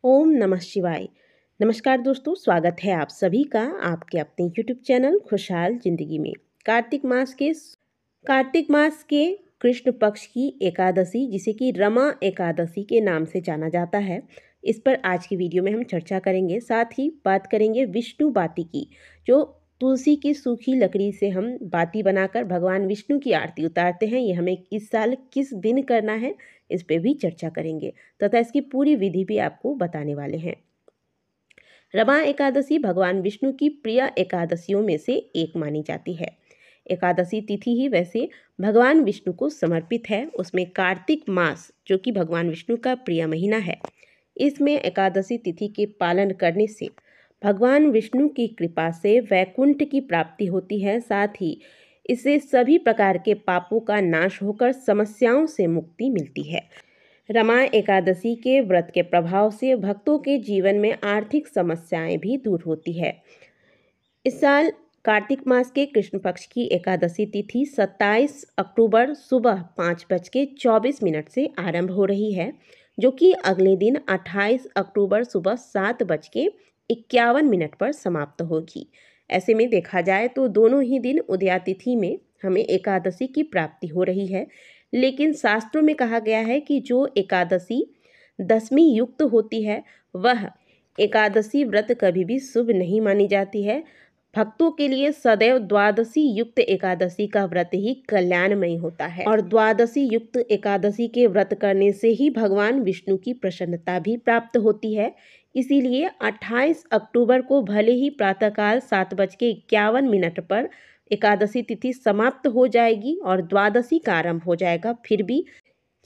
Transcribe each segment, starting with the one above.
ओम नमः शिवाय। नमस्कार दोस्तों, स्वागत है आप सभी का आपके अपने यूट्यूब चैनल खुशहाल जिंदगी में। कार्तिक मास के कृष्ण पक्ष की एकादशी, जिसे कि रमा एकादशी के नाम से जाना जाता है, इस पर आज की वीडियो में हम चर्चा करेंगे। साथ ही बात करेंगे विष्णु बाती की, जो तुलसी की सूखी लकड़ी से हम बाती बनाकर भगवान विष्णु की आरती उतारते हैं। ये हमें इस साल किस दिन करना है, इस पे भी चर्चा करेंगे तथा इसकी पूरी विधि भी आपको बताने वाले हैं। रमा एकादशी भगवान विष्णु की प्रिय एकादशियों में से एक मानी जाती है। एकादशी तिथि ही वैसे भगवान विष्णु को समर्पित है। उसमें कार्तिक मास, जो कि भगवान विष्णु का प्रिय महीना है, इसमें एकादशी तिथि के पालन करने से भगवान विष्णु की कृपा से वैकुंठ की प्राप्ति होती है। साथ ही इससे सभी प्रकार के पापों का नाश होकर समस्याओं से मुक्ति मिलती है। रमा एकादशी के व्रत के प्रभाव से भक्तों के जीवन में आर्थिक समस्याएं भी दूर होती है। इस साल कार्तिक मास के कृष्ण पक्ष की एकादशी तिथि 27 अक्टूबर सुबह 5:24 से आरंभ हो रही है, जो कि अगले दिन 28 अक्टूबर सुबह 7:51 पर समाप्त होगी। ऐसे में देखा जाए तो दोनों ही दिन उदया तिथि में हमें एकादशी की प्राप्ति हो रही है। लेकिन शास्त्रों में कहा गया है कि जो एकादशी दशमी युक्त होती है, वह एकादशी व्रत कभी भी शुभ नहीं मानी जाती है। भक्तों के लिए सदैव द्वादशी युक्त एकादशी का व्रत ही कल्याणमय होता है, और द्वादशी युक्त एकादशी के व्रत करने से ही भगवान विष्णु की प्रसन्नता भी प्राप्त होती है। इसीलिए 28 अक्टूबर को भले ही प्रातःकाल 7:51 पर एकादशी तिथि समाप्त हो जाएगी और द्वादशी का आरंभ हो जाएगा, फिर भी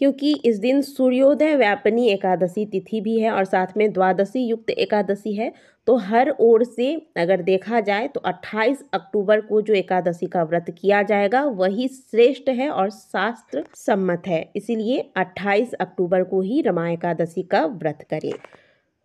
क्योंकि इस दिन सूर्योदय व्यापिनी एकादशी तिथि भी है और साथ में द्वादशी युक्त एकादशी है, तो हर ओर से अगर देखा जाए तो 28 अक्टूबर को जो एकादशी का व्रत किया जाएगा वही श्रेष्ठ है और शास्त्र सम्मत है। इसीलिए 28 अक्टूबर को ही रमा एकादशी का व्रत करें।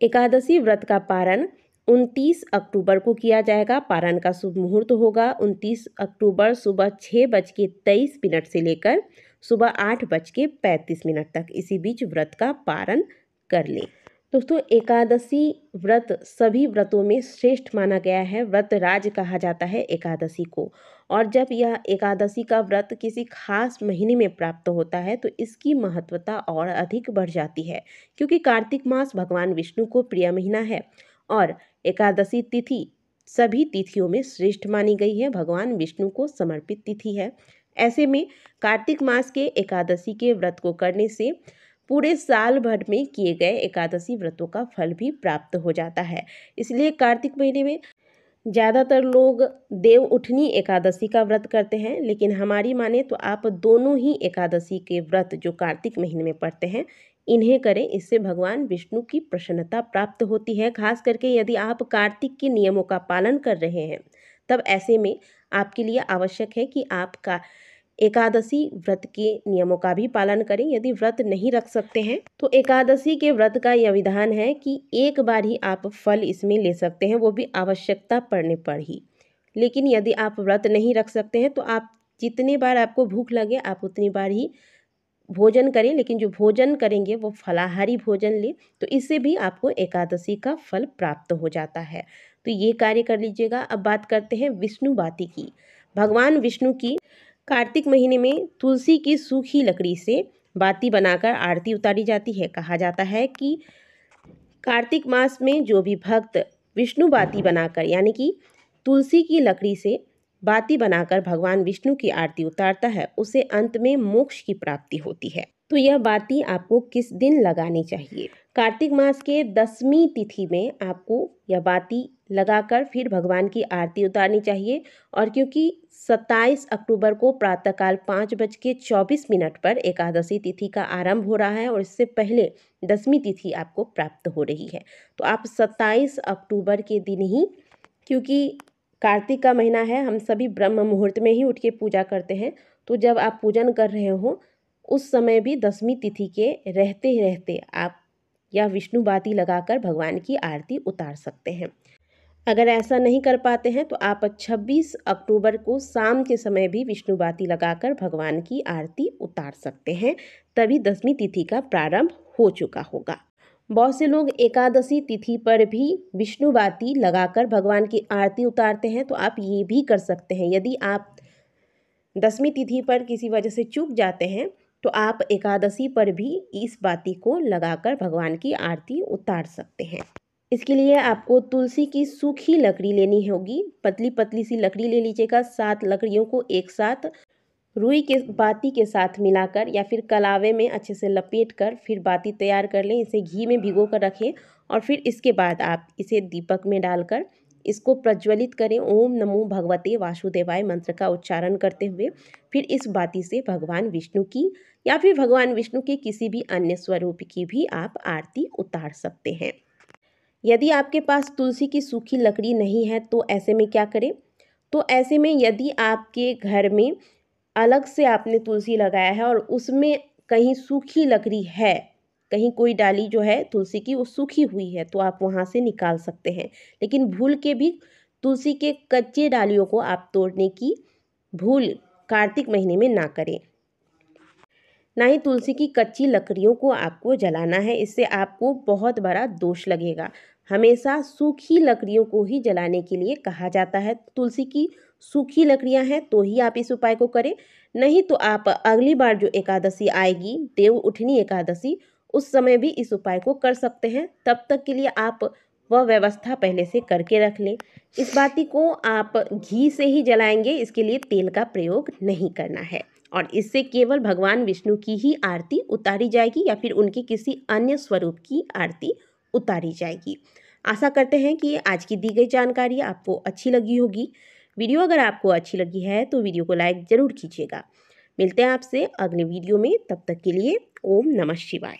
एकादशी व्रत का पारण 29 अक्टूबर को किया जाएगा। पारण का शुभ मुहूर्त होगा 29 अक्टूबर सुबह 6:23 से लेकर सुबह 8:35 तक। इसी बीच व्रत का पारण कर लें। दोस्तों, एकादशी व्रत सभी व्रतों में श्रेष्ठ माना गया है। व्रत राज कहा जाता है एकादशी को, और जब यह एकादशी का व्रत किसी खास महीने में प्राप्त होता है तो इसकी महत्वता और अधिक बढ़ जाती है, क्योंकि कार्तिक मास भगवान विष्णु को प्रिय महीना है और एकादशी तिथि सभी तिथियों में श्रेष्ठ मानी गई है, भगवान विष्णु को समर्पित तिथि है। ऐसे में कार्तिक मास के एकादशी के व्रत को करने से पूरे साल भर में किए गए एकादशी व्रतों का फल भी प्राप्त हो जाता है। इसलिए कार्तिक महीने में ज़्यादातर लोग देव उठनी एकादशी का व्रत करते हैं, लेकिन हमारी माने तो आप दोनों ही एकादशी के व्रत जो कार्तिक महीने में पड़ते हैं इन्हें करें। इससे भगवान विष्णु की प्रसन्नता प्राप्त होती है। खास करके यदि आप कार्तिक के नियमों का पालन कर रहे हैं, तब ऐसे में आपके लिए आवश्यक है कि आपका एकादशी व्रत के नियमों का भी पालन करें। यदि व्रत नहीं रख सकते हैं तो एकादशी के व्रत का यह विधान है कि एक बार ही आप फल इसमें ले सकते हैं, वो भी आवश्यकता पड़ने पर ही। लेकिन यदि आप व्रत नहीं रख सकते हैं तो आप जितने बार आपको भूख लगे आप उतनी बार ही भोजन करें, लेकिन जो भोजन करेंगे वो फलाहारी भोजन ले, तो इससे भी आपको एकादशी का फल प्राप्त हो जाता है। तो ये कार्य कर लीजिएगा। अब बात करते हैं विष्णु बाती की। भगवान विष्णु की कार्तिक महीने में तुलसी की सूखी लकड़ी से बाती बनाकर आरती उतारी जाती है। कहा जाता है कि कार्तिक मास में जो भी भक्त विष्णु बाती बनाकर, यानी कि तुलसी की लकड़ी से बाती बनाकर भगवान विष्णु की आरती उतारता है, उसे अंत में मोक्ष की प्राप्ति होती है। तो यह बाती आपको किस दिन लगानी चाहिए? कार्तिक मास के 10वीं तिथि में आपको यह बाती लगाकर फिर भगवान की आरती उतारनी चाहिए। और क्योंकि 27 अक्टूबर को प्रातःकाल 5:24 पर एकादशी तिथि का आरंभ हो रहा है और इससे पहले 10वीं तिथि आपको प्राप्त हो रही है, तो आप 27 अक्टूबर के दिन ही, क्योंकि कार्तिक का महीना है, हम सभी ब्रह्म मुहूर्त में ही उठ के पूजा करते हैं, तो जब आप पूजन कर रहे हो उस समय भी 10वीं तिथि के रहते रहते आप या विष्णु बाती लगाकर भगवान की आरती उतार सकते हैं। अगर ऐसा नहीं कर पाते हैं तो आप 26 अक्टूबर को शाम के समय भी विष्णु बाती लगाकर भगवान की आरती उतार सकते हैं, तभी 10वीं तिथि का प्रारंभ हो चुका होगा। बहुत से लोग एकादशी तिथि पर भी विष्णु बाती लगाकर भगवान की आरती उतारते हैं, तो आप ये भी कर सकते हैं। यदि आप दशमी तिथि पर किसी वजह से चूक जाते हैं तो आप एकादशी पर भी इस बाती को लगाकर भगवान की आरती उतार सकते हैं। इसके लिए आपको तुलसी की सूखी लकड़ी लेनी होगी। पतली पतली सी लकड़ी ले लीजिएगा। 7 लकड़ियों को एक साथ रुई के बाती के साथ मिलाकर या फिर कलावे में अच्छे से लपेट कर फिर बाती तैयार कर लें। इसे घी में भिगो कर रखें और फिर इसके बाद आप इसे दीपक में डालकर इसको प्रज्वलित करें। ओम नमो भगवते वासुदेवाय मंत्र का उच्चारण करते हुए फिर इस बाती से भगवान विष्णु की या फिर भगवान विष्णु के किसी भी अन्य स्वरूप की भी आप आरती उतार सकते हैं। यदि आपके पास तुलसी की सूखी लकड़ी नहीं है तो ऐसे में क्या करें? तो ऐसे में यदि आपके घर में अलग से आपने तुलसी लगाया है और उसमें कहीं सूखी लकड़ी है, कहीं कोई डाली जो है तुलसी की वो सूखी हुई है, तो आप वहाँ से निकाल सकते हैं। लेकिन भूल के भी तुलसी के कच्चे डालियों को आप तोड़ने की भूल कार्तिक महीने में ना करें। ना ही तुलसी की कच्ची लकड़ियों को आपको जलाना है, इससे आपको बहुत बड़ा दोष लगेगा। हमेशा सूखी लकड़ियों को ही जलाने के लिए कहा जाता है। तुलसी की सूखी लकड़ियां हैं तो ही आप इस उपाय को करें, नहीं तो आप अगली बार जो एकादशी आएगी, देव उठनी एकादशी, उस समय भी इस उपाय को कर सकते हैं। तब तक के लिए आप वह व्यवस्था पहले से करके रख लें। इस बाती को आप घी से ही जलाएंगे, इसके लिए तेल का प्रयोग नहीं करना है और इससे केवल भगवान विष्णु की ही आरती उतारी जाएगी या फिर उनके किसी अन्य स्वरूप की आरती उतारी जाएगी। आशा करते हैं कि आज की दी गई जानकारी आपको अच्छी लगी होगी। वीडियो अगर आपको अच्छी लगी है तो वीडियो को लाइक ज़रूर कीजिएगा। मिलते हैं आपसे अगले वीडियो में, तब तक के लिए ओम नमः शिवाय।